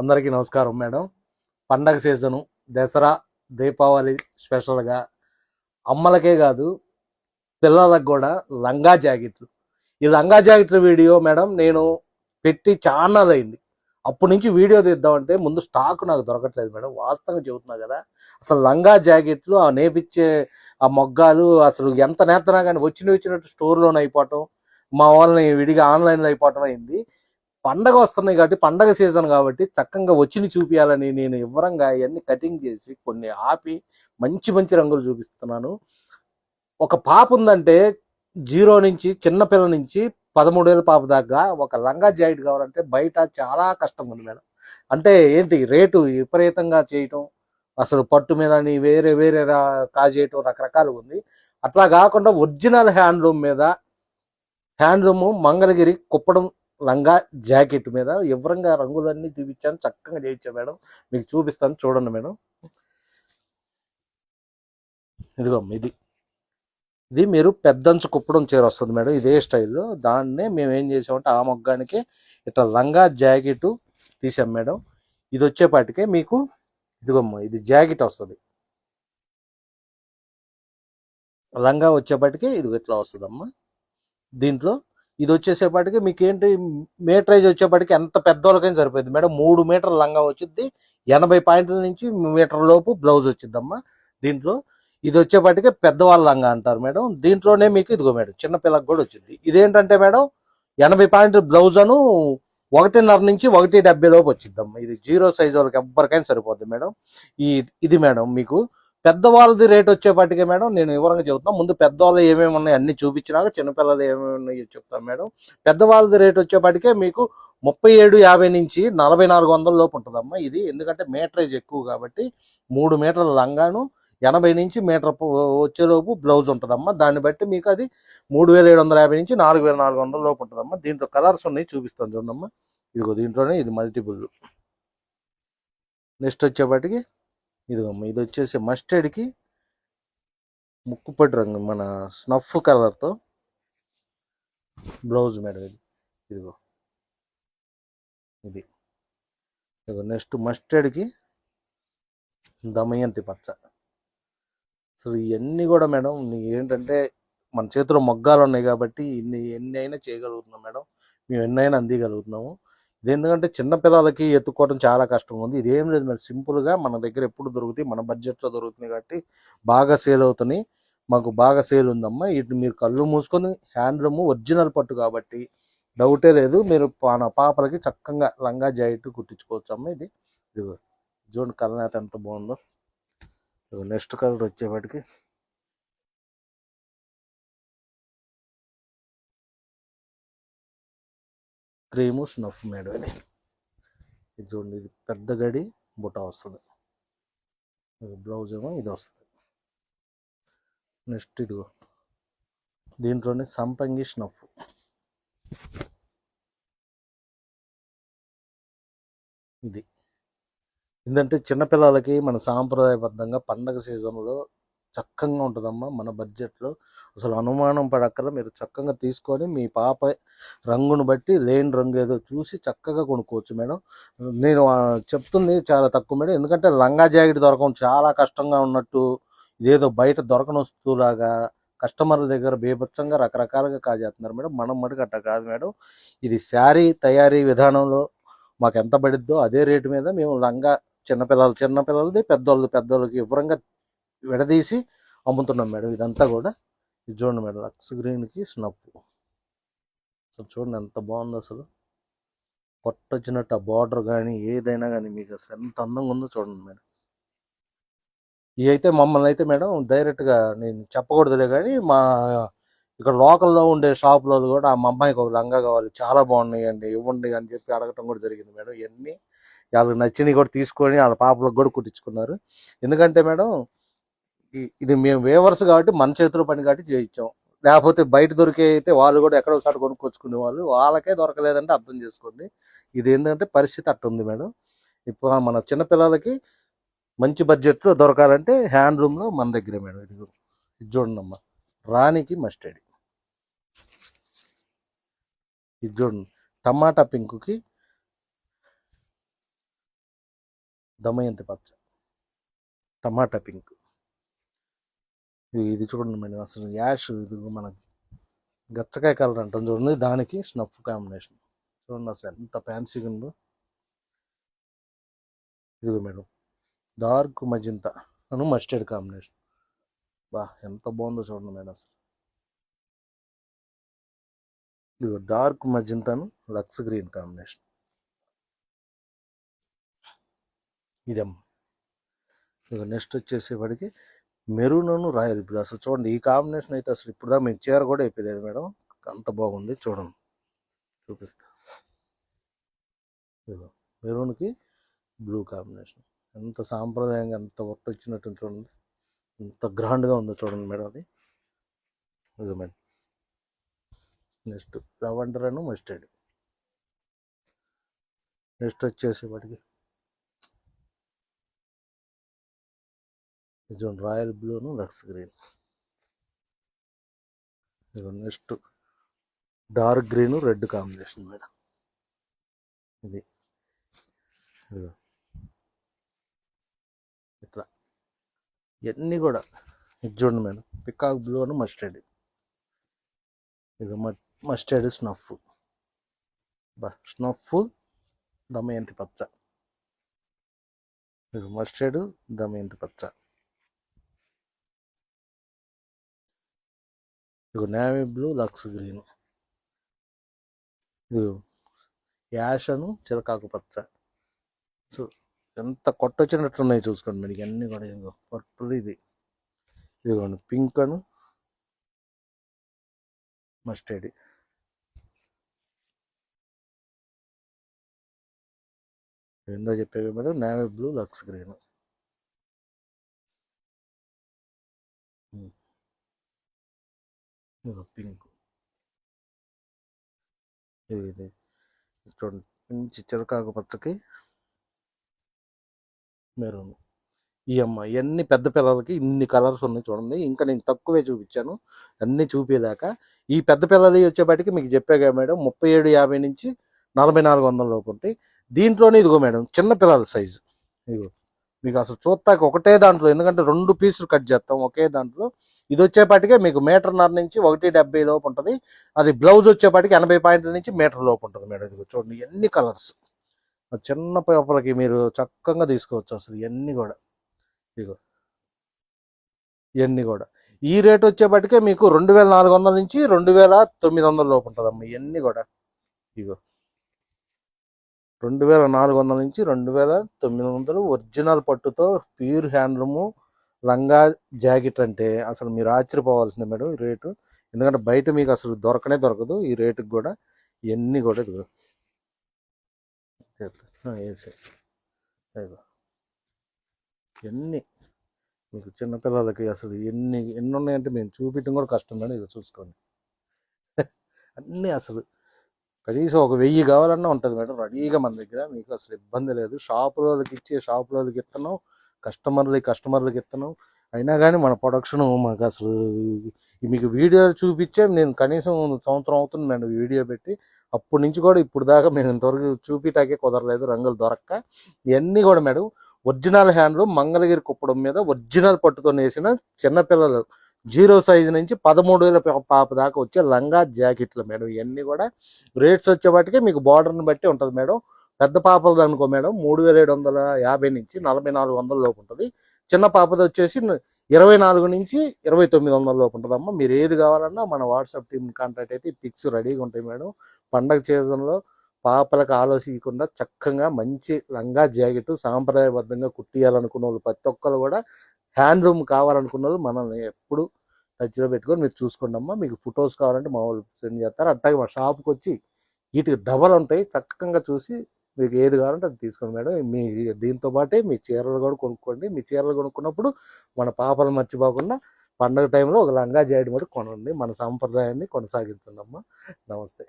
అందరికీ నమస్కారం మేడం. పండగ సీజను దసరా దీపావళి స్పెషల్గా అమ్మలకే కాదు పిల్లలకు కూడా లంగా జాకెట్లు. ఈ లంగా జాకెట్ల వీడియో మేడం నేను పెట్టి చాలా అయింది. అప్పటి నుంచి వీడియో తీద్దామంటే ముందు స్టాక్ నాకు దొరకట్లేదు మేడం. వాస్తవంగా చెబుతున్నా కదా, అసలు లంగా జాకెట్లు ఆ నేపిచ్చే ఆ మొగ్గాలు అసలు ఎంత నేతనా కానీ వచ్చినట్టు స్టోర్లోనే అయిపోవటం, మా వాళ్ళని విడిగా ఆన్లైన్లో అయిపోవటం అయింది. పండగ వస్తున్నాయి కాబట్టి పండగ సీజన్ కాబట్టి చక్కగా వచ్చిని చూపించాలని నేను వివరంగా ఇవన్నీ కటింగ్ చేసి కొన్ని ఆపి మంచి మంచి రంగులు చూపిస్తున్నాను. ఒక పాప ఉందంటే 0 నుంచి చిన్నపిల్ల నుంచి 13 ఏళ్ళ పాప దాకా ఒక లంగా జాకెట్ కావాలంటే బయట చాలా కష్టంగా ఉంది మేడం. అంటే ఏంటి రేటు విపరీతంగా చేయటం, అసలు పట్టు మీద వేరే వేరే కాజేయటం రకరకాలుగా ఉంది. అట్లా కాకుండా ఒరిజినల్ హ్యాండ్లూమ్ మంగళగిరి కుప్పడం లంగా జాకెట్ మీద వివరంగా రంగులన్నీ చూపించాను, చక్కగా చేయించాను మేడం. మీకు చూపిస్తాను చూడండి మేడం. ఇదిగో ఇది మీరు పెద్దంచు కుప్పడం చీర వస్తుంది మేడం, ఇదే స్టైల్లో. దాన్నే మేము ఏం చేసామంటే ఆ మొగ్గానికి ఇట్లా లంగా జాకెట్ తీసాం మేడం. ఇది వచ్చేపాటికే మీకు ఇదిగోమ్మ ఇది జాకెట్ వస్తుంది, లంగా వచ్చేపాటికి ఇది ఇట్లా వస్తుందమ్మా. దీంట్లో ఇది వచ్చేసేపాటికి మీకు ఏంటి మీటరైజ్ వచ్చేపాటికి ఎంత పెద్దోళ్ళకైనా సరిపోయింది మేడం. 3 మీటర్ల లంగా వచ్చింది, 80 పాయింట్ల నుంచి మీటర్ లోపు బ్లౌజ్ వచ్చిందమ్మా. దీంట్లో ఇది వచ్చేపాటికి పెద్దవాళ్ళ లంగా అంటారు మేడం. దీంట్లోనే మీకు ఇదిగో మేడం చిన్నపిల్లకి కూడా వచ్చింది. ఇదేంటంటే మేడం 80 పాయింట్ల బ్లౌజ్ అను 1.5 నుంచి 1.70 లోపు వచ్చిందమ్మా. ఇది 0 సైజ్ వాళ్ళకి ఎవ్వరికైనా సరిపోద్ది మేడం. ఇది మేడం మీకు పెద్దవాళ్ళది రేట్ వచ్చేపాటికే మేడం నేను వివరంగా చెబుతాను. ముందు పెద్దవాళ్ళు ఏమేమి ఉన్నాయి అన్ని చూపించినాక చిన్నపిల్లలు ఏమేమి ఉన్నాయో చెప్తాను మేడం. పెద్దవాళ్ళది రేట్ వచ్చేపాటికే మీకు 37,50 నుంచి 4400 లోపు ఉంటుందమ్మా. ఇది ఎందుకంటే మీటరేజ్ ఎక్కువ కాబట్టి 3 మీటర్ల లంగాను 80 నుంచి మీటర్ వచ్చేలోపు బ్లౌజ్ ఉంటుందమ్మా. దాన్ని బట్టి మీకు అది 3750 నుంచి 4400 లోపు ఉంటుందమ్మా. దీంట్లో కలర్స్ ఉన్నాయి చూపిస్తాను చూడమ్మా. ఇదిగో దీంట్లోనే ఇది మల్టిపుల్. నెక్స్ట్ వచ్చేపాటికి ఇదిగమ్మా ఇది వచ్చేసి మస్టర్డ్కి ముక్కుపడి రంగు మన స్నఫ్ కలర్తో బ్లౌజ్ మేడం. ఇదిగో ఇది ఇదిగో నెక్స్ట్ మస్టర్డ్కి దమయంతి పచ్చ. అసలు ఇవన్నీ కూడా మేడం ఏంటంటే మన చేతిలో మొగ్గాలు ఉన్నాయి కాబట్టి ఎన్ని అయినా చేయగలుగుతున్నాం మేడం. మేము ఎన్నైనా అందిగలుగుతున్నాము. ఇది ఎందుకంటే చిన్నపిల్లలకి ఎత్తుకోవడం చాలా కష్టంగా ఉంది. ఇదేం లేదు మేడం, సింపుల్గా మన దగ్గర ఎప్పుడు దొరుకుతాయి, మన బడ్జెట్లో దొరుకుతుంది కాబట్టి బాగా సేల్ అవుతున్నాయి. మాకు బాగా సేల్ ఉందమ్మా. ఇటు మీరు కళ్ళు మూసుకొని హ్యాండ్లూమ్ ఒరిజినల్ పట్టు కాబట్టి డౌటే లేదు. మీరు మన పాపలకి చక్కగా లంగా జాకెట్ కుట్టించుకోవచ్చు అమ్మ. ఇది చూడండి కలర్ అయితే ఎంత బాగుందో. నెక్స్ట్ కలర్ వచ్చేవాటికి క్రీము స్నఫ్ మేడం. ఇది చూడండి, ఇది పెద్ద గడి బుట్ట వస్తుంది. బ్లౌజ్ ఏమో ఇది వస్తుంది. నెక్స్ట్ ఇదిగో దీంట్లోనే సంపంగి స్నఫ్. ఇది ఏంటంటే చిన్నపిల్లలకి మన సాంప్రదాయబద్ధంగా పండగ సీజన్లో చక్కగా ఉంటుందమ్మా. మన బడ్జెట్లో అసలు అనుమానం పడక్కల మీరు చక్కగా తీసుకొని మీ పాప రంగును బట్టి లేని రంగు ఏదో చూసి చక్కగా కొనుక్కోవచ్చు మేడం. నేను చెప్తుంది చాలా తక్కువ మేడం, ఎందుకంటే లంగా జాకెట్ దొరకడం చాలా కష్టంగా ఉన్నట్టు ఇదేదో బయట దొరకని వస్తువులాగా కస్టమర్ల దగ్గర బేభత్సంగా రకరకాలుగా కాజేస్తున్నారు మేడం. మనం మటుకు అట్ట కాదు మేడం. ఇది శారీ తయారీ విధానంలో మాకు ఎంత పడిద్దో అదే రేటు మీద మేము లంగా చిన్నపిల్లలది పెద్దోళ్ళకి వివరంగా విడదీసి అమ్ముతున్నాం మేడం. ఇదంతా కూడా ఇది చూడండి మేడం, లక్స్ గ్రీన్కి స్నఫ్. అసలు చూడండి ఎంత బాగుందో, అసలు కొట్టొచ్చినట్టు ఆ బార్డర్ కానీ ఏదైనా కానీ మీకు అసలు ఎంత అందంగా ఉందో చూడండి మేడం. ఇవి అయితే మమ్మల్ని అయితే మేడం డైరెక్ట్గా నేను చెప్పకూడదులే కానీ మా ఇక్కడ లోకల్లో ఉండే షాపులో కూడా మా అమ్మాయికి ఒక లంగా కావాలి, చాలా బాగున్నాయి అండి ఇవ్వండి అని చెప్పి అడగటం కూడా జరిగింది మేడం. ఇవన్నీ వాళ్ళకి నచ్చినవి కూడా తీసుకొని వాళ్ళ పాపలకు కూడా కుట్టించుకున్నారు. ఎందుకంటే మేడం ఇది మేము వేవర్స్ కాబట్టి మన చేతిలో పని కాబట్టి చేయించాం. లేకపోతే బయట దొరికే అయితే వాళ్ళు కూడా ఎక్కడో ఒకసారి కొనుక్కొచ్చుకునే వాళ్ళు, వాళ్ళకే దొరకలేదంటే అర్థం చేసుకోండి. ఇది ఏంటంటే పరిస్థితి అట్టుంది మేడం. ఇప్పుడు మన చిన్నపిల్లలకి మంచి బడ్జెట్లో దొరకాలంటే హ్యాండ్లూమ్లో మన దగ్గరే మేడం. ఇది చూడండి అమ్మా, రాణికి మస్టర్డ్. ఇది చూడండి టమాటా పింక్కి దమయంతి పచ్చ, టమాటా పింక్. ఇది చూడండి మేడం, అసలు యాష్, ఇది మన గచ్చకాయ కలర్ అంటాం చూడండి, దానికి స్నఫ్ కాంబినేషన్. చూడండి అసలు ఎంత ఫ్యాన్సీగా ఉందో. ఇదిగో మేడం డార్క్ మజింతా అను మస్టర్డ్ కాంబినేషన్. బా ఎంత బాగుందో చూడండి మేడం అసలు. ఇదిగో డార్క్ మజింతాను లక్స్ గ్రీన్ కాంబినేషన్. ఇదమ్మా. ఇదిగో నెక్స్ట్ వచ్చేసేవాడికి మెరూన్ రాయల్ బ్లూ. అసలు చూడండి ఈ కాంబినేషన్ అయితే అసలు ఇప్పుడు దాకా మేము చీర కూడా అయిపోలేదు మేడం, అంత బాగుంది. చూడండి చూపిస్తా. ఇదిగో మెరూన్కి బ్లూ కాంబినేషన్ ఎంత సాంప్రదాయంగా ఎంత వర్క్ వచ్చినట్టు చూడండి, ఎంత గ్రాండ్గా ఉందో చూడండి మేడం అది. ఇదిగో మేడం నెక్స్ట్ లెవెండర్ అను మస్టర్డ్. నెక్స్ట్ వచ్చేసి వాటికి చూడండి రాయల్ బ్లూను లక్స్ గ్రీన్. ఇదిగో next dark green red combination madam. ఇది ఇదిగో ఇట్లా ఇవన్నీ కూడా ఇది చూడండి మేడం పికాక్ బ్లూ అను మస్టర్డ్. ఇక మస్టర్డ్ స్నఫ్, స్నఫ్ దమయంతి పచ్చ. ఇక మస్టర్డ్ దమయంతి పచ్చ. ఇక నేవీ బ్లూ లక్స్ గ్రీన్. ఇది యాష్ అను చిలకాకు పచ్చ. సో ఎంత కొట్టొచ్చినట్టున్నాయి చూసుకోండి మీరు ఇవన్నీ కూడా. ఇదిగో పర్పుల్, ఇది ఇదిగోండి పింక్ అను మస్టర్డ్. ఏందో చెప్పేవి మేడం నేవీ బ్లూ లక్స్ గ్రీన్. పింక్, ఇది చూడండి మంచి చిలకాకు పచ్చకి మెరూన్. ఈ అమ్మ ఇవన్నీ పెద్ద పిల్లలకి ఇన్ని కలర్స్ ఉన్నాయి చూడండి. ఇంకా నేను తక్కువే చూపించాను, అన్నీ చూపించలేక. ఈ పెద్ద పిల్లలు వచ్చేపాటికి మీకు చెప్పాగా మేడం 3750 నుంచి 4400 లోపు ఉంటాయి. దీంట్లోనే ఇదిగో మేడం చిన్న పిల్లల సైజు. ఇదిగో మీకు అసలు చూస్తాక ఒకటే దాంట్లో, ఎందుకంటే 2 పీసులు కట్ చేస్తాం ఒకే దాంట్లో. ఇది వచ్చేపాటికే మీకు 1.5 నుంచి 1.70 లోపు ఉంటుంది. అది బ్లౌజ్ వచ్చేపాటికి 80 పాయింట్ల నుంచి మీటర్ లోపు ఉంటుంది మేడం. ఇదిగో చూడండి ఎన్ని కలర్స్. చిన్న పేపర్లకి మీరు చక్కగా తీసుకోవచ్చు అసలు ఇవన్నీ కూడా. ఇదిగో ఇవన్నీ కూడా ఈ రేట్ వచ్చేపాటికే మీకు 2400 నుంచి 2900 లోపు ఉంటుందమ్మా ఇవన్నీ కూడా. ఇగో 2400 నుంచి 2900 ఒరిజినల్ పట్టుతో ప్యూర్ హ్యాండ్లూము లంగా జాకెట్. అంటే అసలు మీరు ఆశ్చర్యపోవాల్సిందే మేడం ఈ రేటు, ఎందుకంటే బయట మీకు అసలు దొరకనే దొరకదు ఈ రేటుకి కూడా. ఇవన్నీ కూడా ఇదిగో ఇవన్నీ మీకు చిన్నపిల్లలకి అసలు ఎన్ని ఉన్నాయంటే మేము చూపించడం కూడా కష్టం మేడం. ఇక చూసుకోండి అన్నీ అసలు కనీసం ఒక 1000 కావాలన్నా ఉంటుంది మేడం రెడీగా మన దగ్గర. మీకు అసలు ఇబ్బంది లేదు. షాపులోకి ఇస్తున్నాం, కస్టమర్లకి ఇస్తున్నాం. అయినా కానీ మన ప్రొడక్షన్ మాకు అసలు మీకు వీడియో చూపించే నేను కనీసం సంవత్సరం అవుతుంది మేడం వీడియో పెట్టి. అప్పటి నుంచి కూడా ఇప్పుడు దాకా మేము ఇంతవరకు చూపించాకే కుదరలేదు రంగులు దొరక్క. ఇవన్నీ కూడా మేడం ఒరిజినల్ హ్యాండ్లు మంగళగిరి కుప్పడం మీద ఒరిజినల్ పట్టుతో నేసిన చిన్నపిల్లలు 0 సైజు నుంచి 13,000 పాప దాకా వచ్చే లంగా జాకెట్లు మేడం. ఇవన్నీ కూడా రేట్స్ వచ్చేవాటికి మీకు బార్డర్ని బట్టి ఉంటుంది మేడం. పెద్ద పాపలది అనుకో మేడం 3750 నుంచి 4400 లోపు ఉంటుంది. చిన్న పాపది వచ్చేసి 24 నుంచి 2900 లోపు ఉంటుందమ్మా. మీరు ఏది కావాలన్నా మన వాట్సాప్ టీమ్ కాంటాక్ట్ అయితే పిక్స్ రెడీగా ఉంటాయి మేడం. పండగ సీజన్లో పాపలకు ఆలోచించకుండా చక్కగా మంచి లంగా జాకెట్ సాంప్రదాయబద్ధంగా కుట్టియాలనుకున్న వాళ్ళు ప్రతి ఒక్కరు కూడా హ్యాండ్లూమ్ కావాలనుకున్న వాళ్ళు మనల్ని ఎప్పుడు టచ్లో పెట్టుకొని మీరు చూసుకోండి అమ్మా. మీకు ఫొటోస్ కావాలంటే మా వాళ్ళు సెండ్ చేస్తారు. అట్లాగే మా షాప్కి వచ్చి వీటికి డబల్ ఉంటాయి, చక్కగా చూసి మీకు ఏది కావాలంటే అది తీసుకోండి మేడం. మీ దీంతో పాటే మీ చీరలు కూడా కొనుక్కోండి. మీ చీరలు కొనుక్కున్నప్పుడు మన పాపలు మర్చిపోకుండా పండుగ టైంలో ఒక లంగా జాకెట్ కూడా కొనండి. మన సాంప్రదాయాన్ని కొనసాగించండి అమ్మా. నమస్తే.